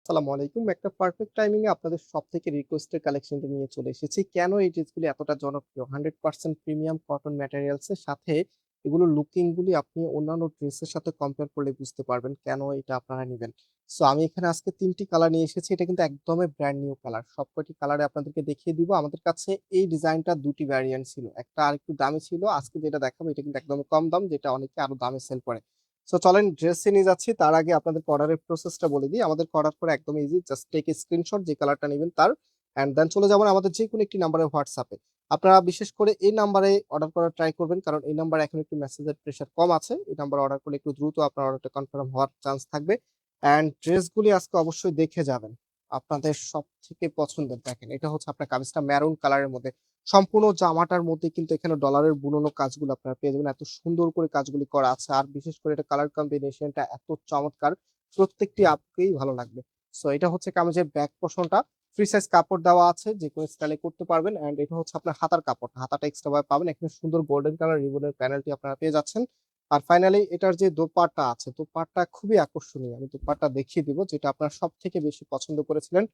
আসসালামু আলাইকুম। একটা পারফেক্ট টাইমিং এ আপনাদের সবথেকে রিকোয়েস্টেড কালেকশনটা নিয়ে চলে এসেছি। কেন এই ড্রেসগুলি এতটা জনপ্রিয়? 100% প্রিমিয়াম কটন ম্যাটেরিয়ালস এর সাথে এগুলোর লুকিং গুলি আপনি অন্যান্য ড্রেসের সাথে কম্পেয়ার করলে বুঝতে পারবেন কেন এটা আপনারা নিবেন। সো আমি এখানে আজকে ৩ টি কালার নিয়ে এসেছি। এটা কিন্তু একদমই ব্র্যান্ড নিউ কালার। সবকটি কালারে আপনাদেরকে দেখিয়ে দিব। আমাদের কাছে এই ডিজাইনটা ২ টি ভ্যারিয়েন্ট ছিল। একটা আরেকটু দামি ছিল। আজকে যেটা দেখাবো এটা কিন্তু একদমই কম দাম, যেটা অনেকে আরো দামে সেল করে। সো চলেন ড্রেসে নিয়ে যাচ্ছি। তার আগে আপনাদেরকে অর্ডারের প্রসেসটা বলে দিই। আমাদেরকে অর্ডার করা একদম easy. Just take a screenshot যে কালারটা নিবেন তার, অ্যান্ড দেন চলে যাবেন আমাদের যেকোনো একটি নাম্বারে WhatsApp এ। আপনারা বিশেষ করে এই নাম্বারে অর্ডার করার ট্রাই করবেন, কারণ এই নাম্বারে এখন একটু মেসেজের প্রেশার কম আছে। এই নাম্বারে অর্ডার করলে একটু দ্রুত আপনার অর্ডারটা কনফার্ম হওয়ার চান্স থাকবে। অ্যান্ড ড্রেসগুলি আজকে অবশ্যই দেখে যাবেন। আপনাদের সবথেকে পছন্দের দেখেন। এটা হচ্ছে আপনার কামিজটা মেরুন কালারের মধ্যে। সম্পূর্ণ জামাটার মধ্যে কিন্তু এখানে ডলারের বুননো কাজগুলো আপনারা পেয়ে যাবেন। এত সুন্দর করে কাজগুলি করা আছে। আর বিশেষ করে এটা কালার কম্বিনেশনটা এত চমৎকার, প্রত্যেকটি আপুকেই ভালো লাগবে। সো এটা হচ্ছে কামিজের ব্যাক পোরশনটা। ফ্রি সাইজ কাপড় দেওয়া আছে, যেকোনো স্টাইলে করতে পারবেন। অ্যান্ড এটা হচ্ছে আপনার হাতার কাপড়। হাতাটা এক্সট্রা ভাবে পাবেন। এখানে সুন্দর গোল্ডেন কালার রিবনের প্যানেলটি আপনারা পেয়ে যাচ্ছেন। আর ফাইনালি এটার যে দোপাট্টা আছে, দোপাট্টা খুবই আকর্ষণীয়। আমি দোপাট্টা দেখিয়ে দিব, যেটা আপনারা সবথেকে বেশি পছন্দ করেছিলেন।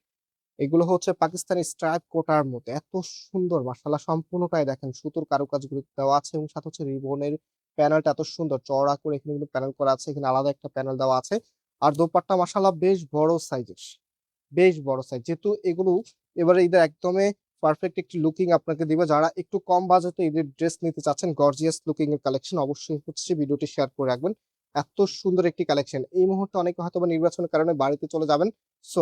এগুলো হচ্ছে পাকিস্তানি স্ট্রাইপ কোটার মধ্যে এত সুন্দর, মাশাআল্লাহ সম্পূর্ণটাই দেখেন সুতোর কারুকাজগুলো দেওয়া আছে, এবং সাথে হচ্ছে রিবনের প্যানেলটা এত সুন্দর চওড়া করে এখানে কিন্তু প্যানেল করা আছে। এখানে আলাদা একটা প্যানেল দেওয়া আছে। আর দোপাট্টা মাশাআল্লাহ বেশ বড় সাইজের, বেশ বড় সাইজ। যেহেতু এগুলো এবারে ঈদের একদমই পারফেক্ট একটি লুকিং আপনাকে দিবে। যারা একটু কম বাজেটে ঈদের ড্রেস নিতে চাচ্ছেন, গর্জিয়াস লুকিং এর কালেকশন, অবশ্যই হচ্ছে ভিডিওটি শেয়ার করে রাখবেন। এত সুন্দর একটি কালেকশন। এই মুহূর্তে অনেকে হয়তোবা নির্বাচনের কারণে বাড়িতে চলে যাবেন। সো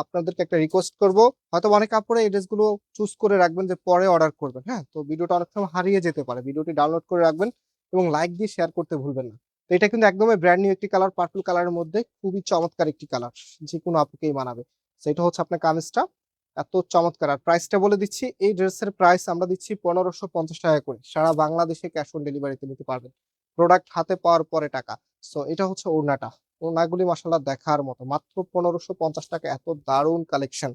আপনাদেরকে একটা রিকোয়েস্ট করব, হয়তোবা অনেক আপুরা এই ড্রেসগুলো চুজ করে রাখবেন যে পরে অর্ডার করবেন, হ্যাঁ? তো ভিডিওটা অনেক সময় হারিয়ে যেতে পারে। ভিডিওটি ডাউনলোড করে রাখবেন এবং লাইক দিয়ে শেয়ার করতে ভুলবেন না। তো এটা কিন্তু একদমই ব্র্যান্ড নিউ একটি কালার, পার্পল কালারের মধ্যে খুবই চমৎকার একটি কালার। যেকোনো আপুকেই মানাবে। সো এটা হচ্ছে আপনার কামিজটা। এত চমৎকার। আর প্রাইসটা বলে দিচ্ছি, এই ড্রেসের প্রাইস আমরা দিচ্ছি ৳১৫৫০ করে। সারা বাংলাদেশে ক্যাশ অন ডেলিভারিতে নিতে পারবেন। প্রোডাক্ট হাতে পাওয়ার পরে টাকা। সো এটা হচ্ছে ওড়নাটা। ওড়নাগুলি মাশাআল্লাহ দেখার মতো। মাত্র ৳১৫৫০, এত দারুণ কালেকশন।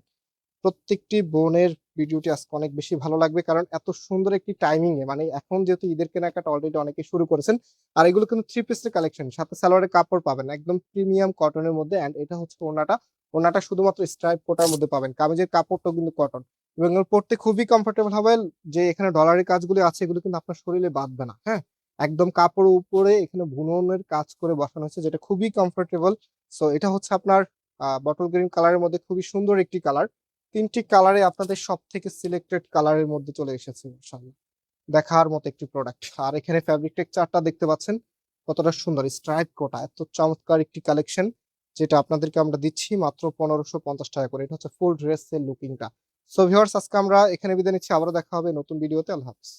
প্রত্যেকটি বোনের ভিডিওটি আজকে অনেক বেশি ভালো লাগবে, কারণ এত সুন্দর একটি টাইমিং এ, মানে এখন যেহেতু ঈদের কেনাকাটা অলরেডি অনেকে শুরু করেছেন। আর এগুলো কিন্তু থ্রি পিসের কালেকশন, সাথে সালোয়ারের কাপড় পাবেন একদম প্রিমিয়াম কটনের মধ্যে। অ্যান্ড এটা হচ্ছে ওড়নাটা। ওড়নাটা শুধুমাত্র স্ট্রাইপ কোটার মধ্যে পাবেন। কামিজের কাপড়টাও কিন্তু কটন, এবং এগুলো পড়তে খুবই কমফোর্টেবল হবে। যে এখানে ডলারের কাজগুলি আছে এগুলো কিন্তু আপনার শরীরে বাঁধবে না, হ্যাঁ? একদম কাপড়ের উপরে এখানে বুননের কাজ করে বসানো হয়েছে, যেটা খুবই কমফোর্টেবল। সো এটা হচ্ছে আপনার বটল গ্রিন কালারের মধ্যে খুবই সুন্দর একটি কালার। ৩ টি কালারে আপনাদের সবথেকে সিলেক্টেড কালারের মধ্যে চলে এসেছে মাশাআল্লাহ। দেখার মতো একটি প্রোডাক্ট। আর এখানে ফেব্রিক টেক্সচারটা দেখতে পাচ্ছেন কতটা সুন্দর, স্ট্রাইপ কোটা। এত চমৎকার একটি কালেকশন, যেটা আপনাদেরকে আমরা দিচ্ছি মাত্র ৳১৫৫০ করে। এটা হচ্ছে ফুল ড্রেসের লুকিংটা। সো ভিউয়ার্স, আজকে আমরা এখানে বিদায় নিচ্ছি। আবারও দেখা হবে নতুন ভিডিওতে। আল্লাহ হাফেজ।